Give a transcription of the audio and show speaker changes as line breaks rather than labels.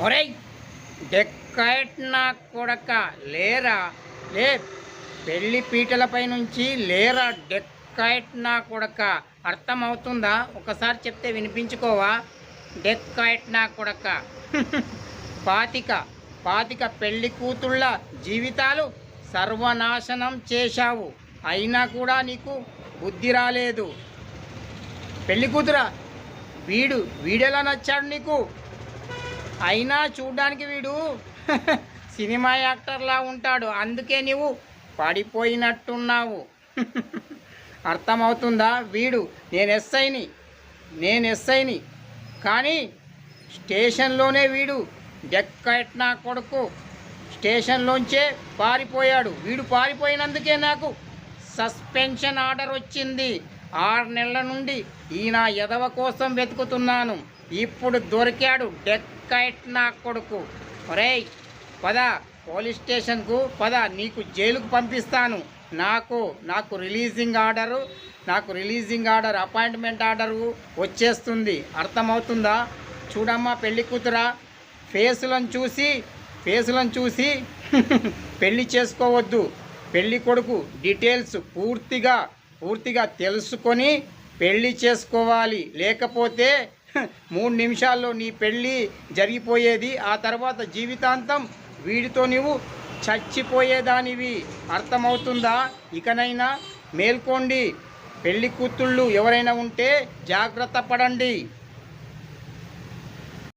ఒరేయ్ డెక్కైట్ నా కొడక లేరా, లే పెళ్లి పీటలపై నుంచి లేరా డెక్కైట్ నా కొడక. అర్థమవుతుందా? ఒకసారి చెప్తే వినిపించుకోవా? డెక్కైట్ నా కొడక. పాతిక పాతిక పెళ్లి కూతుళ్ళ జీవితాలు సర్వనాశనం చేశావు, అయినా కూడా నీకు బుద్ధి రాలేదు. పెళ్లి కూతురా, వీడెలా నచ్చాడు నీకు? అయినా చూడ్డానికి వీడు సినిమా యాక్టర్లా ఉంటాడు, అందుకే నీవు పడిపోయినట్టున్నావు. అర్థమవుతుందా? నేను ఎస్ఐని కానీ స్టేషన్లోనే వీడు డెక్కైట్ నా కొడుకు స్టేషన్లోంచే పారిపోయాడు. వీడు పారిపోయినందుకే నాకు సస్పెన్షన్ ఆర్డర్ వచ్చింది. 6 నెలల నుండి ఈ నా ఎదవ కోసం వెతుకుతున్నాను, ఇప్పుడు దొరికాడు డెక్కైట్ నా కొడుకు. ఒరేయ్ పద పోలీస్ స్టేషన్కు పద, నీకు జైలుకు పంపిస్తాను. నాకు రిలీజింగ్ ఆర్డర్ అపాయింట్మెంట్ ఆర్డరు వచ్చేస్తుంది. అర్థమవుతుందా? చూడమ్మా పెళ్లి కూతురా, ఫేసులను చూసి పెళ్లి చేసుకోవద్దు. పెళ్లి కొడుకు డీటెయిల్స్ పూర్తిగా తెలుసుకొని పెళ్లి చేసుకోవాలి. లేకపోతే 3 నిమిషాల్లో నీ పెళ్ళి జరిగిపోయేది. ఆ తర్వాత జీవితాంతం వీడితో నువ్వు చచ్చిపోయేదానివి. అర్థమవుతుందా? ఇకనైనా మేల్కోండి. పెళ్లి కూతుళ్ళు ఎవరైనా ఉంటే జాగ్రత్త పడండి.